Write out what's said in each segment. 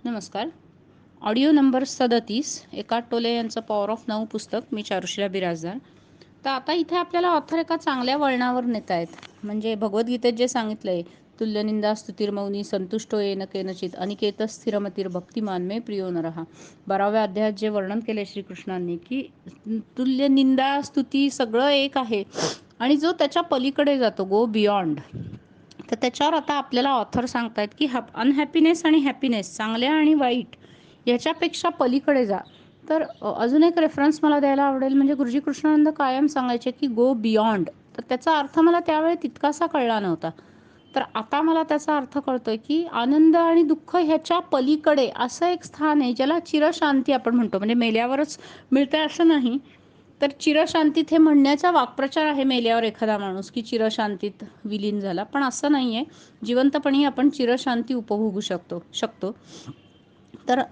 नमस्कार. Audio number 37 एकाट टोले यांचं पॉवर ऑफ नाऊ पुस्तक. मी चारुशिला बिराजदार. तर आता इथे आपल्याला ऑथर एका चांगल्या वळणावर नेत आहेत. म्हणजे भगवद्गीतेत जे सांगितलं आहे, तुल्यनिंदा स्तुतिर्मौनी संतुष्टो येन केनचित अनिकेत स्थिरमतीर भक्तिमान मे प्रियो नरहा. 12व्या अध्यायात जे वर्णन केलं श्रीकृष्णांनी की तुल्यनिंदा स्तुती सगळं एक आहे आणि जो त्याच्या पलीकडे जातो, गो बियॉन्ड. तर त्याच्यावर आता आपल्याला ऑथर सांगतायत की अनहॅपीनेस आणि हॅपीनेस, चांगल्या आणि वाईट याच्यापेक्षा पलीकडे जा. तर अजून एक रेफरन्स मला द्यायला आवडेल, म्हणजे गुरुजी कृष्णानंद कायम सांगायचे की गो बियॉन्ड. तर त्याचा अर्थ मला त्यावेळी तितकासा कळला नव्हता, तर आता मला त्याचा अर्थ कळतोय की आनंद आणि दुःख ह्याच्या पलीकडे असं एक स्थान आहे ज्याला चिरशांती आपण म्हणतो. म्हणजे मेल्यावरच मिळतंय असं नाही, तर चिरशांतीत हे म्हणण्याचा वाक्प्रचार आहे मेल्यावर एखादा माणूस की चिरशांतीत विलीन झाला, पण असं नाही आहे. जिवंतपणी आपण चिरशांती उपभोगू शकतो. तर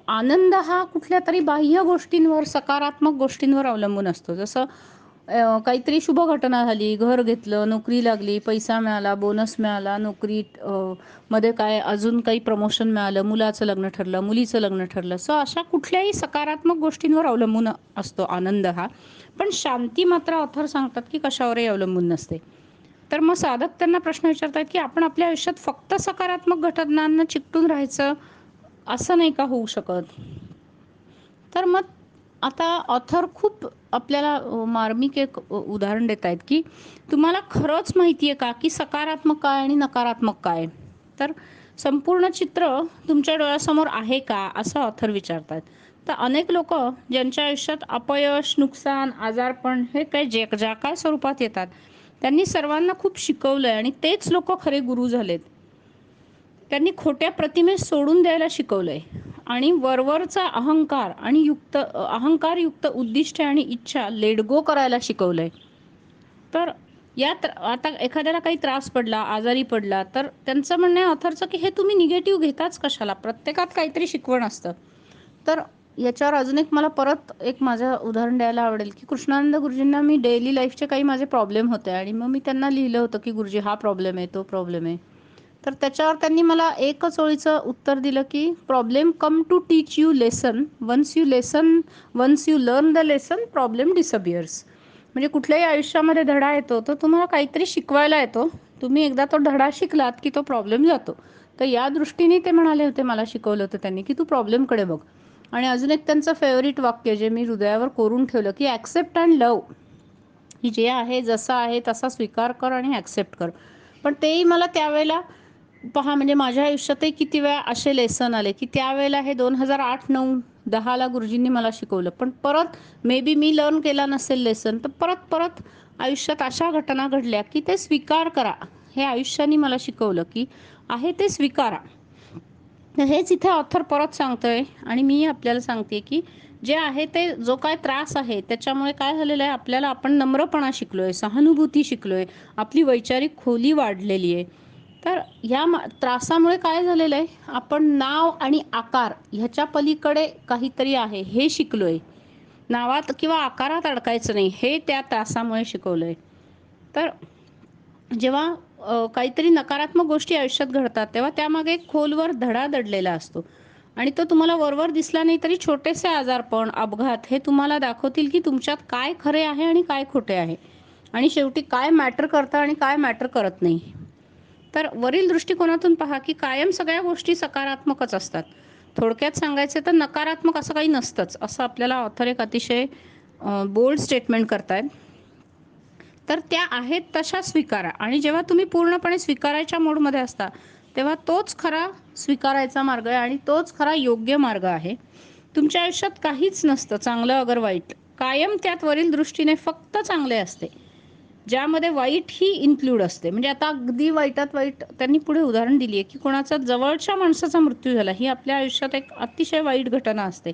आनंद हा कुठल्या तरी बाह्य गोष्टींवर, सकारात्मक गोष्टींवर अवलंबून असतो. जसं काहीतरी शुभ घटना झाली, घर घेतलं, नोकरी लागली, पैसा मिळाला, बोनस मिळाला, नोकरी मध्ये काय अजून काही प्रमोशन मिळालं, मुलाचं लग्न ठरलं, मुलीचं लग्न ठरलं. सो अशा कुठल्याही सकारात्मक गोष्टींवर अवलंबून असतो आनंद हा. पण शांती मात्र ऑथर सांगतात की कशावरही अवलंबून नसते. तर मग साधक त्यांना प्रश्न विचारतात की आपण आपल्या आयुष्यात फक्त सकारात्मक घटनांना चिकटून राहायचं असं नाही का होऊ शकत. तर मग आता ऑथर खूप आपल्याला मार्मिक एक उदाहरण देत आहेत की तुम्हाला खरंच माहिती आहे का की सकारात्मक काय आणि नकारात्मक काय. तर संपूर्ण चित्र तुमच्या डोळ्यासमोर आहे का असं ऑथर विचारतात. तर अनेक लोक ज्यांच्या आयुष्यात अपयश, नुकसान, आजारपण हे काय ज्या काय स्वरूपात येतात, त्यांनी सर्वांना खूप शिकवलंय आणि तेच लोक खरे गुरु झालेत. त्यांनी खोट्या प्रतिमेस सोडून द्यायला शिकवलंय आणि वरवरचा अहंकारयुक्त उद्दिष्ट आणि इच्छा लेडगो करायला शिकवलंय. तर यात आता एखाद्याला काही त्रास पडला, आजारी पडला, तर त्यांचं म्हणणं आहे ऑथरचं की हे तुम्ही निगेटिव्ह घेताच कशाला, प्रत्येकात काहीतरी शिकवण असतं. तर याच्यावर अजून एक मला परत एक माझं उदाहरण द्यायला आवडेल की कृष्णानंद गुरुजींना मी डेली लाईफचे काही माझे प्रॉब्लेम होते आणि मग मी त्यांना लिहिलं होतं की गुरुजी हा प्रॉब्लेम आहे, तो प्रॉब्लेम आहे. तर त्याच्यावर त्यांनी मला एकच ओळीचं उत्तर दिलं की problem come to teach you lesson, once you learn the lesson problem disappears. म्हणजे कुठल्याही आयुष्यामध्ये धडा येतो तो तुम्हाला काहीतरी शिकवायला येतो. तुम्ही एकदा तो धडा शिकलात की तो प्रॉब्लेम जातो. तर या दृष्टीने ते म्हणाले होते, मला शिकवलं होतं त्यांनी की तू प्रॉब्लेमकडे बघ. आणि अजून एक त्यांचं फेवरेट वाक्य जे मी हृदयावर कोरून ठेवलं की ॲक्सेप्ट अँड लव, की जे आहे जसं आहे तसा स्वीकार कर आणि ॲक्सेप्ट कर. पण तेही मला त्यावेळेला पहा, म्हणजे माझ्या आयुष्यातही किती वेळा असे लेसन आले की त्यावेळेला हे 2008, 9, 10ला गुरुजींनी मला शिकवलं, पण परत मे बी मी लर्न केला नसेल लेसन, तर परत परत आयुष्यात अशा घटना घडल्या की ते स्वीकार करा. हे आयुष्याने मला शिकवलं की आहे ते स्वीकारा. तर हेच इथे ऑथर परत सांगतोय आणि मी आपल्याला सांगते की जे आहे ते, जो काय त्रास आहे त्याच्यामुळे काय झालेलं आहे, आपल्याला आपण नम्रपणा शिकलोय, सहानुभूती शिकलोय, आपली वैचारिक खोली वाढलेली आहे. तर ह्या त्रासामुळे काय झालेलं आहे, आपण नाव आणि आकार ह्याच्या पलीकडे काहीतरी आहे हे शिकलोय. नावात किंवा आकारात अडकायचं नाही हे त्या त्रासामुळे शिकवलंय. तर जेव्हा काहीतरी नकारात्मक गोष्टी आयुष्यात घडतात तेव्हा त्यामागे एक खोलवर धडा दडलेला असतो आणि तो तुम्हाला वरवर दिसला नाही तरी छोटेसे आजारपण, अपघात हे तुम्हाला दाखवतील की तुमच्यात काय खरे आहे आणि काय खोटे आहे आणि शेवटी काय मॅटर करतं आणि काय मॅटर करत नाही. तर वरील दृष्टिकोनातून पहा की कायम सगळ्या गोष्टी सकारात्मकच असतात. थोडक्यात सांगायचे तर नकारात्मक असं काही नसतंच, असं आपल्याला ऑथर एक अतिशय बोल्ड स्टेटमेंट करतायत. तर त्या आहेत तशा स्वीकारा आणि जेव्हा तुम्ही पूर्णपणे स्वीकारायच्या मोडमध्ये असता तेव्हा तोच खरा स्वीकारायचा मार्ग आहे आणि तोच खरा योग्य मार्ग आहे. तुमच्या आयुष्यात काहीच नसतं चांगलं अगर वाईट, कायम त्यात वरील दृष्टीने फक्त चांगले असते, ज्यामध्ये वाईट ही इन्क्लूड असते. म्हणजे आता अगदी वाईटात वाईट त्यांनी पुढे उदाहरण दिली आहे की कोणाचा जवळच्या माणसाचा मृत्यू झाला, ही आपल्या आयुष्यात एक अतिशय वाईट घटना असते.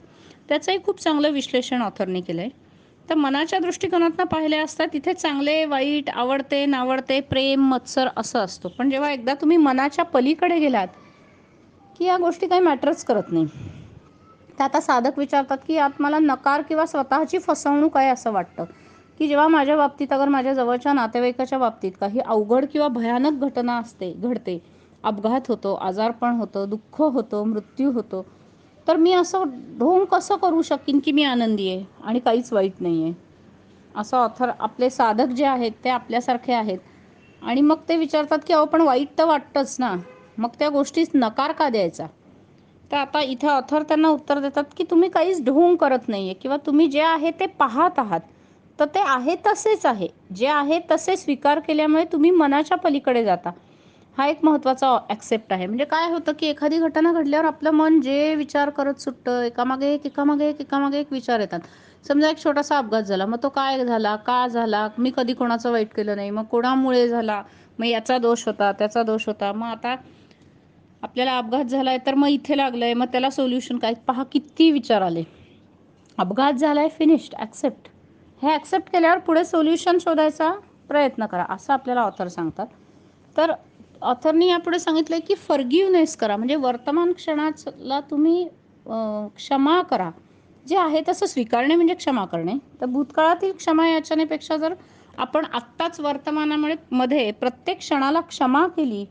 त्याचंही खूप चांगलं विश्लेषण ऑथरने केलं आहे. तर मनाच्या दृष्टिकोनातनं पाहिले असता तिथे चांगले वाईट, आवडते नावडते, प्रेम मत्सर असं असतो. पण जेव्हा एकदा तुम्ही मनाच्या पलीकडे गेलात की या गोष्टी काही मॅटरच करत नाही. तर आता साधक विचारतात की यात मला नकार किंवा स्वतःची फसवणूक आहे असं वाटतं की जेव्हा माझ्या बाबतीत, अगर माझ्या जवळच्या नातेवाईकाच्या बाबतीत काही अवघड किंवा भयानक घटना घडते अपघात होतो, आजारपण होतं, दुःख होतं, मृत्यू होतो, तर मी असं ढोंग कसं करू शकीन की मी आनंदी आहे आणि काहीच वाईट नाही आहे. असं ऑथर आपले साधक जे आहेत ते आपल्यासारखे आहेत आणि मग ते विचारतात की अहो पण वाईट तर वाटतंच ना, मग त्या गोष्टीस नकार का द्यायचा. तर आता इथे ऑथर त्यांना उत्तर देतात की तुम्ही काहीच ढोंग करत नाही आहे किंवा तुम्ही जे आहे ते पाहत आहात, तर ते आहे तसेच आहे. जे आहे तसे स्वीकार केल्यामुळे तुम्ही मनाच्या पलीकडे जाता. हा एक महत्त्वाचा ॲक्सेप्ट आहे. म्हणजे काय होतं की एखादी घटना घडल्यावर आपलं मन जे विचार करत सुटतं, एकामागे एक, एकामागे एक, एकामागे एक विचार येतात. समजा एक छोटासा अपघात झाला, मग तो काय झाला, का झाला, मी कधी कोणाचं वाईट केलं नाही, मग कोणामुळे झाला, मग याचा दोष होता, त्याचा दोष होता, मग आता आपल्याला अपघात झालाय तर मग इथे लागलंय, मग त्याला सोल्युशन काय. पहा किती विचार आले. अपघात झालाय, फिनिश्ड, ॲक्सेप्ट. हे ॲक्सेप्ट केल्यावर पुढे सोल्युशन शोधायचा प्रयत्न करा, असं आपल्याला ऑथर सांगतात. तर ऑथरनी यापुढे सांगितलंय की फॉरगिव्हनेस करा, म्हणजे वर्तमान क्षणाला तुम्ही क्षमा करा. जे आहे तसं स्वीकारणे म्हणजे क्षमा करणे. तर भूतकाळातील क्षमा याचनेपेक्षा जर आपण आत्ताच वर्तमानामुळे मध्ये प्रत्येक क्षणाला क्षमा केली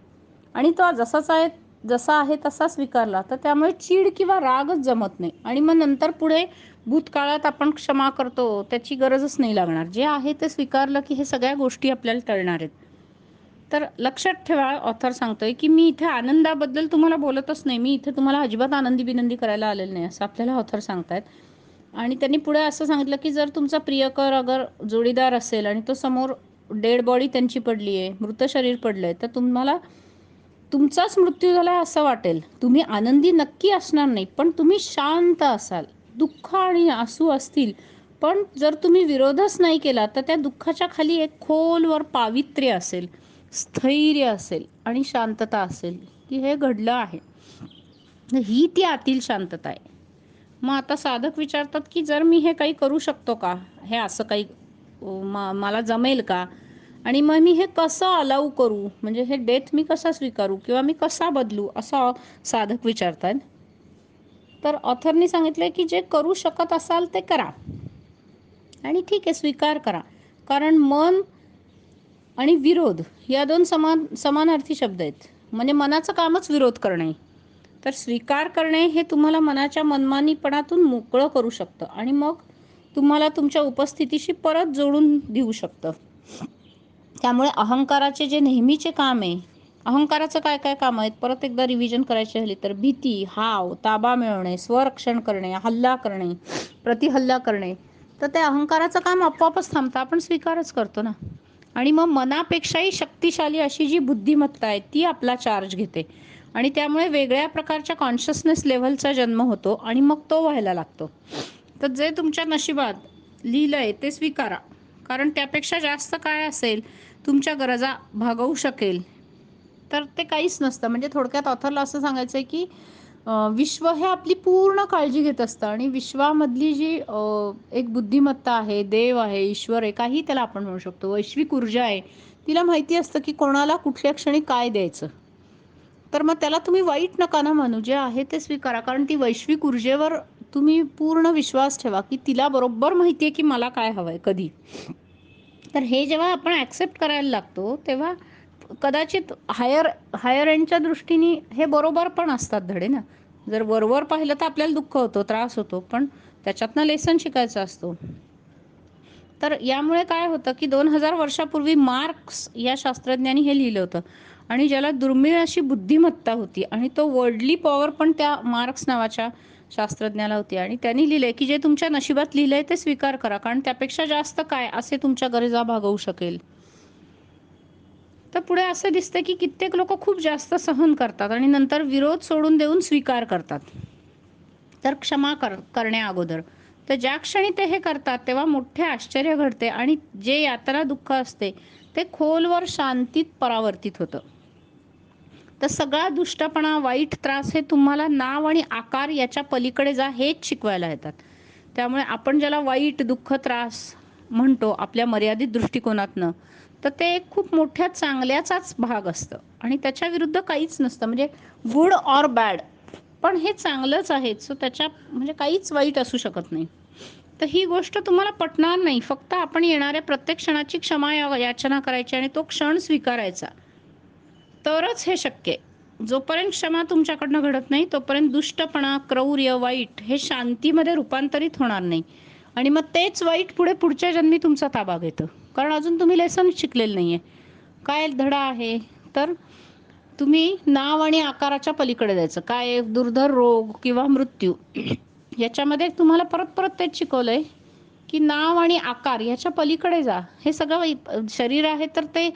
आणि तो जसा आहे तसा स्वीकारला, तर त्यामुळे चीड किंवा रागच जमत नाही आणि मग नंतर पुढे भूतकाळात आपण क्षमा करतो त्याची गरजच नाही लागणार. जे आहे ते स्वीकारलं की हे सगळ्या गोष्टी आपल्याला टळणार आहेत. तर लक्षात ठेवा, ऑथर सांगतोय की मी इथे आनंदाबद्दल तुम्हाला बोलतच नाही, मी इथे तुम्हाला अजिबात आनंदी बिनंदी करायला आलेलं नाही, असं आपल्याला ऑथर सांगतायत. आणि त्यांनी पुढे असं सांगितलं की जर तुमचा प्रियकर अगर जोडीदार असेल आणि तो समोर डेड बॉडी त्यांची पडली आहे, मृत शरीर पडलंय, तर तुम्हाला तुमचाच मृत्यू झाला असं वाटेल. तुम्ही आनंदी नक्की असणार नाही, पण तुम्ही शांत असाल. दुःख आणि आसू असतील, पण जर तुम्ही विरोधच नाही केला तर त्या दुःखाच्या खाली एक खोलवर पावित्र्य असेल, स्थैर्य असेल आणि शांतता असेल की हे घडलं आहे. ही ती आतील शांतता आहे. मग आता साधक विचारतात की जर मी हे काही करू शकतो का, हे असं काही मला जमेल का, आणि मग मी हे कसं अलाऊ करू, म्हणजे हे डेथ मी कसा स्वीकारू किंवा मी कसा बदलू, असं साधक विचारतात. तर ऑथरनी सांगितलंय की जे करू शकत असाल ते करा आणि ठीक आहे, स्वीकार करा. कारण मन आणि विरोध या दोन समानार्थी शब्द आहेत. म्हणजे मनाचं कामच विरोध करणे. तर स्वीकार करणे हे तुम्हाला मनाच्या मनमानीपणातून मोकळं करू शकतं आणि मग तुम्हाला तुमच्या उपस्थितीशी परत जोडून देऊ शकतं. त्यामुळे अहंकाराचे जे नेहमीचे काम आहे, अहंकाराचं काय काय काम आहेत परत एकदा रिव्हिजन करायची झाली तर भीती, हाव, ताबा मिळवणे, स्वरक्षण करणे, हल्ला करणे, प्रतिहल्ला करणे, तर ते अहंकाराचं काम आपोआपच थांबतं, आपण स्वीकारच करतो ना. आणि मग मनापेक्षाही शक्तिशाली अशी जी बुद्धिमत्ता आहे ती आपला चार्ज घेते आणि त्यामुळे वेगळ्या प्रकारच्या कॉन्शियसनेस लेव्हलचा जन्म होतो आणि मग तो व्हायला लागतो. तर जे तुमच्या नशिबात लिहिलं आहे ते स्वीकारा, कारण त्यापेक्षा जास्त काय असेल तुमच्या गरजा भागवू शकेल तर ते काहीच नसतं. म्हणजे थोडक्यात ऑथरला असं सांगायचं आहे की विश्व हे आपली पूर्ण काळजी घेत असतं आणि विश्वामधली जी एक बुद्धिमत्ता आहे, देव आहे, ईश्वर आहे, काही त्याला आपण म्हणू शकतो, वैश्विक ऊर्जा आहे, तिला माहिती असतं की कोणाला कुठल्या क्षणी काय द्यायचं. तर मग त्याला तुम्ही वाईट नका ना मानू, जे आहे ते स्वीकारा, कारण ती वैश्विक ऊर्जेवर तुम्ही पूर्ण विश्वास ठेवा की तिला बरोबर माहिती आहे की मला काय हवं आहे कधी. तर हे जेव्हा आपण ॲक्सेप्ट करायला लागतो तेव्हा कदाचित हायर एंडच्या दृष्टीने हे बरोबर पण असतात धडे ना. जर वरवर पाहिलं तर आपल्याला दुःख होतो, त्रास होतो, पण त्याच्यातनं लेसन शिकायचा असतो. तर यामुळे काय होतं की 2000 वर्षापूर्वी मार्क्स या शास्त्रज्ञांनी हे लिहिलं होतं आणि ज्याला दुर्मिळ अशी बुद्धिमत्ता होती आणि तो वर्ल्डली पॉवर पण त्या मार्क्स नावाच्या शास्त्रज्ञाला होती आणि त्यांनी लिहिलंय की जे तुमच्या नशिबात लिहिलंय ते स्वीकार करा, कारण त्यापेक्षा जास्त काय असे तुमच्या गरजा भागवू शकेल. तर पुढे असं दिसतं की कित्येक लोक खूप जास्त सहन करतात आणि नंतर विरोध सोडून देऊन स्वीकार करतात. तर क्षमा करण्या अगोदर तर ज्या क्षणी ते हे करतात तेव्हा मोठे आश्चर्य घडते आणि जे यातना दुःख असते ते खोलवर शांतीत परावर्तित होतं. तर सगळा दुष्टपणा, वाईट त्रास हे तुम्हाला नाव आणि आकार याच्या पलीकडे जा हेच शिकवायला येतात. त्यामुळे आपण ज्याला वाईट, दुःख, त्रास म्हणतो आपल्या मर्यादित दृष्टिकोनातनं, तर ते एक खूप मोठ्या चांगल्याचाच भाग असतं आणि त्याच्या विरुद्ध काहीच नसतं. म्हणजे गुड ऑर बॅड, पण हे चांगलंच आहे. सो त्याच्या म्हणजे काहीच वाईट असू शकत नाही. तर ही गोष्ट तुम्हाला पटणार नाही. फक्त आपण येणाऱ्या प्रत्येक क्षणाची क्षमा याचना करायची आणि तो क्षण स्वीकारायचा, तरच हे शक्य आहे. जोपर्यंत क्षमा तुमच्याकडनं घडत नाही तोपर्यंत दुष्टपणा, क्रौर्य, वाईट हे शांतीमध्ये रूपांतरित होणार नाही. आणि मग तेच वाईट पुढच्या जन्मी तुमचा ताबा घेतं, कारण अजून तुम्ही लेसन शिकलेलं नाही आहे. काय धडा आहे तर तुम्ही नाव आणि आकाराच्या पलीकडे जायचं. काय दुर्धर रोग किंवा मृत्यू याच्यामध्ये तुम्हाला परत परत तेच शिकवलं आहे की नाव आणि आकार ह्याच्या पलीकडे जा. हे सगळं शरीर आहे तर ते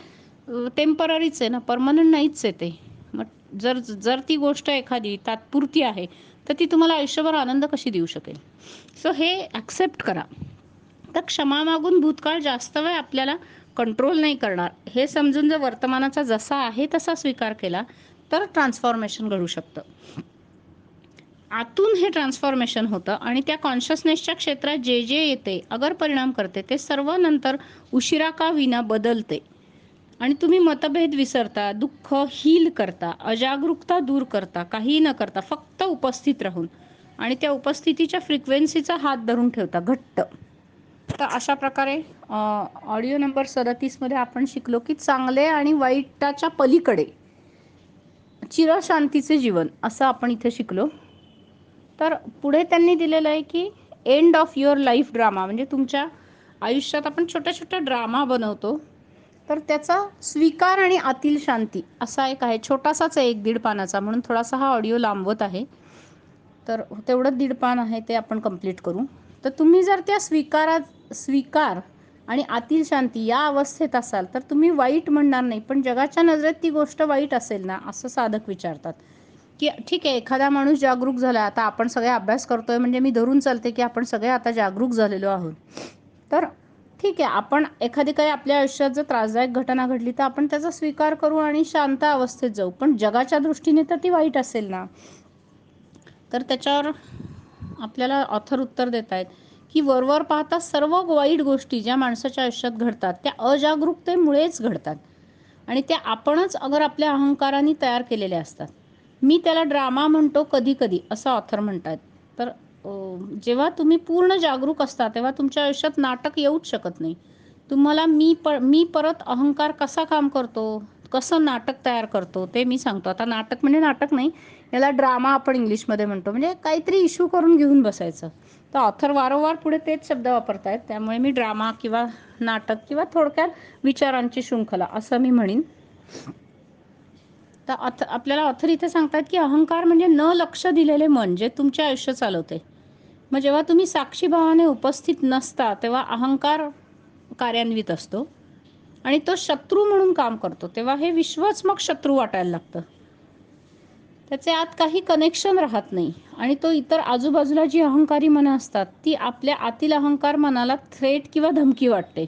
टेम्पररीच आहे ना, परमनंट नाहीच आहे ते. मग जर जर ती गोष्ट एखादी तात्पुरती आहे तर ती तुम्हाला आयुष्यभर आनंद कशी देऊ शकेल. सो हे ॲक्सेप्ट करा. तर क्षमा मागून भूतकाळ जास्त वेळ आपल्याला कंट्रोल नाही करणार हे समजून जर वर्तमानाचा जसा आहे तसा स्वीकार केला तर ट्रान्सफॉर्मेशन घडू शकतं. आतून हे ट्रान्सफॉर्मेशन होतं आणि त्या कॉन्शियसनेसच्या क्षेत्रात जे जे येते अगर परिणाम करते ते सर्व नंतर उशिरा का विना बदलते. आणि तुम्ही मतभेद विसरता, दुःख हील करता, अजागरूकता दूर करता, काही न करता फक्त उपस्थित राहून आणि त्या उपस्थितीच्या फ्रिक्वेन्सीचा हात धरून ठेवता घट्ट. तर अशा प्रकारे ऑडिओ नंबर 37मध्ये आपण शिकलो की चांगले आणि वाईटाच्या पलीकडे चिरशांतीचे जीवन असं आपण इथे शिकलो. तर पुढे त्यांनी दिलेलं आहे की end of your life drama, म्हणजे तुमच्या आयुष्यात आपण छोट्या छोट्या ड्रामा बनवतो तर त्याचा स्वीकार आणि आतील शांती असा एक आहे. छोटासाच आहे, 1-1.5 पानाचा, म्हणून थोडासा हा ऑडिओ लांबवत आहे. तर तेवढंच 1.5 पान आहे ते आपण कंप्लीट करू. तर तुम्ही जर त्या स्वीकार आणि आतील शांती या अवस्थेत असाल तर तुम्ही वाईट म्हणणार नाही, पण जगाच्या नजरेत ती गोष्ट वाईट असेल ना असं साधक विचारतात. की ठीक आहे, एखादा माणूस जागरूक झाला, आता आपण सगळे अभ्यास करतोय म्हणजे मी धरून चालते की आपण सगळे आता जागरूक झालेलो आहोत. तर ठीक आहे, आपण एखादी काही आपल्या आयुष्यात जर त्रासदायक घटना घडली तर आपण त्याचा स्वीकार करू आणि शांत अवस्थेत जाऊ, पण जगाच्या दृष्टीने तर ती वाईट असेल ना. तर त्याच्यावर आपल्याला ऑथर उत्तर देत आहेत की वरवर पाहता सर्व वाईट गोष्टी ज्या माणसाच्या आयुष्यात घडतात त्या अजागरूकतेमुळेच घडतात आणि त्या आपणच अगर आपल्या अहंकाराने तयार केलेल्या असतात. मी त्याला ड्रामा म्हणतो कधी कधी असं ऑथर म्हणतात. तर जेव्हा तुम्ही पूर्ण जागरूक असता तेव्हा तुमच्या आयुष्यात नाटक येऊच शकत नाही. तुम्हाला मी परत अहंकार कसा काम करतो, कसं नाटक तयार करतो ते मी सांगतो. आता नाटक म्हणजे नाटक नाही, याला ड्रामा आपण इंग्लिशमध्ये म्हणतो, म्हणजे काहीतरी इश्यू करून घेऊन बसायचं. तर ऑथर वारंवार पुढे तेच शब्द वापरत आहेत, त्यामुळे मी ड्रामा किंवा नाटक किंवा थोडक्यात विचारांची शृंखला असं मी म्हणीन. तर आपल्याला ऑथर इथे सांगतात की अहंकार म्हणजे न लक्ष दिलेले मन जे तुमचे आयुष्य चालवते. मग जेव्हा तुम्ही साक्षीभावाने उपस्थित नसता तेव्हा अहंकार कार्यान्वित असतो आणि तो शत्रू म्हणून काम करतो, तेव्हा हे विश्वच मग शत्रू वाटायला लागतं. त्याचे आत काही कनेक्शन राहत नाही आणि तो इतर आजूबाजूला जी अहंकारी मनं असतात ती आपल्या आतील अहंकार मनाला थ्रेट किंवा धमकी वाटते.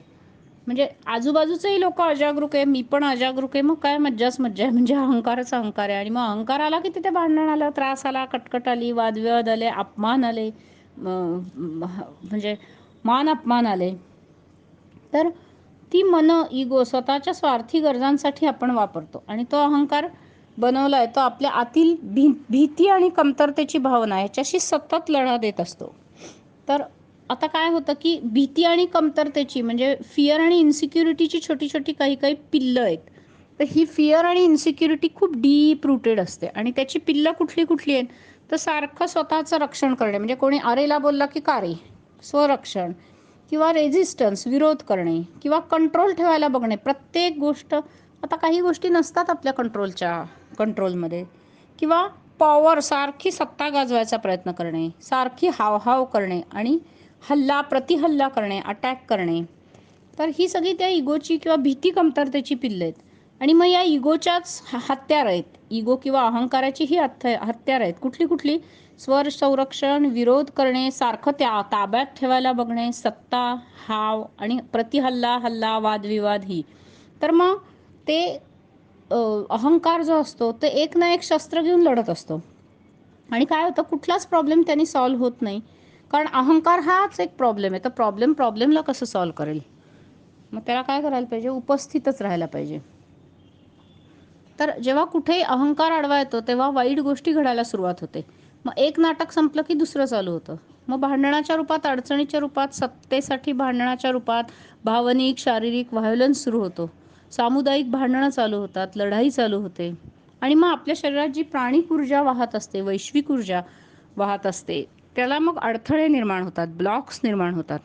म्हणजे आजूबाजूचेही लोक अजागरूक आहे, मी पण अजागरूक आहे, मग काय मज्जाच मज्जा आहे. म्हणजे अहंकारच अहंकार आहे आणि मग अहंकार आला की तिथे भांडण आलं, त्रास आला, कटकट आली, वादविवाद आले, अपमान आले, म्हणजे मान अपमान आले. तर ती मनं इगो स्वतःच्या स्वार्थी गरजांसाठी आपण वापरतो आणि तो अहंकार बनवला आहे तो आपल्या आतील भीती आणि कमतरतेची भावना ह्याच्याशी सतत लढा देत असतो. तर आता काय होतं की भीती आणि कमतरतेची म्हणजे फिअर आणि इन्सिक्युरिटीची छोटी छोटी काही काही पिल्लं आहेत. तर ही फिअर आणि इन्सिक्युरिटी खूप डीप रूटेड असते आणि त्याची पिल्लं कुठली कुठली आहेत तर सारखं स्वतःचं रक्षण करणे, म्हणजे कोणी अरेला बोलला की का रे, स्वरक्षण किंवा रेझिस्टन्स विरोध करणे किंवा कंट्रोल ठेवायला बघणे प्रत्येक गोष्ट. आता काही गोष्टी नसतात आपल्या कंट्रोलमध्ये, किंवा पॉवर सारखी सत्ता गाजवायचा प्रयत्न करणे, सारखी हावहाव करणे आणि प्रतिहल्ला करणे, अटॅक करणे. तर ही सगळी त्या इगोची किंवा भीती कमतरतेची पिल्लं आहेत आणि मग या इगोच्याच हत्यार आहेत. इगो किंवा अहंकाराची ही हत्यार आहेत. कुठली कुठली? स्वर संरक्षण, विरोध करणे, सारखं ताब्यात ठेवायला बघणे, सत्ता, हाव आणि हल्ला, वादविवाद ही. तर मग ते अहंकार जो असतो ते एक ना एक शस्त्र घेऊन लढत असतो आणि काय होतं कुठलाच प्रॉब्लेम त्यांनी सॉल्व्ह होत नाही, कारण अहंकार हाच एक प्रॉब्लेम आहे. तर प्रॉब्लेमला कसं सॉल्व्ह करेल? मग त्याला काय करायला पाहिजे? उपस्थितच राहायला पाहिजे. तर जेव्हा कुठेही अहंकार आडवा येतो तेव्हा वाईट गोष्टी घडायला सुरुवात होते. मग एक नाटक संपलं की दुसरं चालू होतं. मग भांडणाच्या रूपात, अडचणीच्या रूपात, सत्तेसाठी भांडणाच्या रूपात भावनिक शारीरिक व्हायोलन्स सुरू होतो. सामुदायिक भांडणं चालू होतात, लढाई चालू होते आणि मग आपल्या शरीरात जी प्राणिक ऊर्जा वाहत असते, वैश्विक ऊर्जा वाहत असते, त्याला मग अडथळे निर्माण होतात, ब्लॉक्स निर्माण होतात.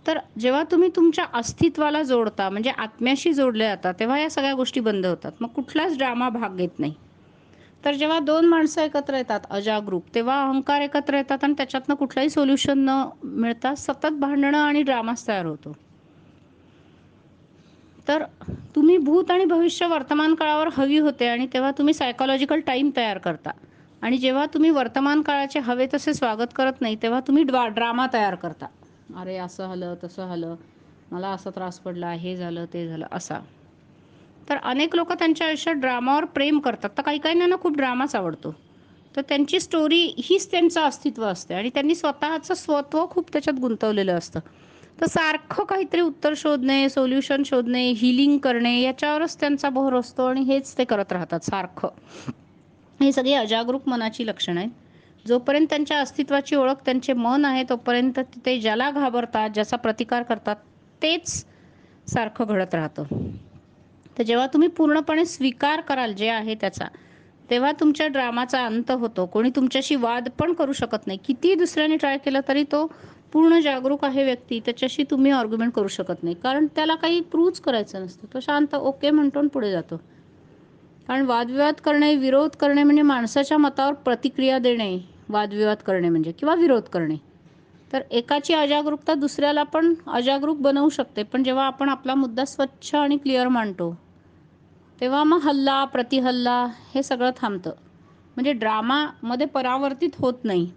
तर जेव्हा तुम्ही तुमच्या अस्तित्वाला जोडता, म्हणजे आत्म्याशी जोडले जाता, तेव्हा या सगळ्या गोष्टी बंद होतात. मग कुठलाच ड्रामा भाग घेत नाही. तर जेव्हा 2 माणसं एकत्र येतात अजागरूक, तेव्हा अहंकार एकत्र येतात आणि त्याच्यातनं कुठलंही सोल्युशन न मिळता सतत भांडणं आणि ड्रामाच तयार होतो. तर तुम्ही भूत आणि भविष्य वर्तमान काळावर हवी होते आणि तेव्हा तुम्ही सायकॉलॉजिकल टाईम तयार करता आणि जेव्हा तुम्ही वर्तमान काळाचे हवे तसे स्वागत करत नाही, तेव्हा तुम्ही ड्रामा तयार करता. अरे असं झालं, तसं झालं, मला असा त्रास पडला, हे झालं, ते झालं, असा. तर अनेक लोकं त्यांच्या आयुष्यात ड्रामावर प्रेम करतात. तर काही काहींना खूप ड्रामाच आवडतो. तर त्यांची स्टोरी हीच त्यांचं अस्तित्व असते आणि त्यांनी स्वतःचं स्वत्व खूप त्याच्यात गुंतवलेलं असतं. तर सारखं काहीतरी उत्तर शोधणे, सोल्युशन शोधणे, हीलिंग करणे याच्यावरच त्यांचा भर असतो आणि हेच ते करत राहतात सारखं. ही सगळी अजागरूक मनाची लक्षणं आहेत. जोपर्यंत त्यांच्या अस्तित्वाची ओळख त्यांचे मन आहे, तोपर्यंत ते ज्याला घाबरतात, ज्याचा प्रतिकार करतात, तेच सारखं घडत राहतं. तर जेव्हा तुम्ही पूर्णपणे स्वीकार कराल जे आहे त्याचा, तेव्हा तुमच्या ड्रामाचा अंत होतो. कोणी तुमच्याशी वाद पण करू शकत नाही. कितीही दुसऱ्याने ट्राय केलं तरी तो पूर्ण जागरूक आहे व्यक्ती, त्याच्याशी तुम्ही आर्ग्युमेंट करू शकत नाही. कारण त्याला काही प्रूव्हच करायचं नसतं. तो शांत ओके म्हणतो आणि पुढे जातो. कारण वादविवाद करणे, विरोध करणे म्हणजे माणसाच्या मतावर प्रतिक्रिया देणे, वादविवाद करणे म्हणजे किंवा विरोध करणे. तर एकाची अजागरूकता दुसऱ्याला पण अजागरूक बनवू शकते. पण जेव्हा आपण आपला मुद्दा स्वच्छ आणि क्लिअर मांडतो, तेव्हा मग हल्ला, प्रतिहल्ला हे सगळं थांबतं. म्हणजे ड्रामामध्ये परावर्तित होत नाही.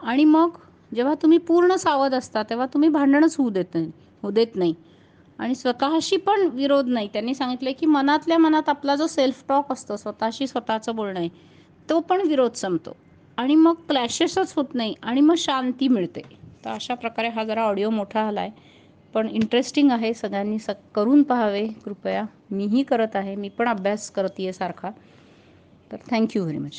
आणि मग जेव्हा तुम्ही पूर्ण सावध असता, तेव्हा तुम्ही भांडणच होऊ देत नाही आणि स्वतःशी पण विरोध नाही. त्यांनी सांगितलंय, की मनातल्या मनात आपला जो सेल्फ टॉक असतो, स्वतःशी स्वतःचं बोलणं आहे, तो पण विरोध संपतो आणि मग क्लॅशेसच होत नाही आणि मग शांती मिळते. तर अशा प्रकारे हा जरा ऑडिओ मोठा झाला आहे, पण इंटरेस्टिंग आहे. सगळ्यांनी करून पाहावे कृपया. मीही करत आहे. मी पण अभ्यास करते आहे सारखा. तर थँक यू व्हेरी मच.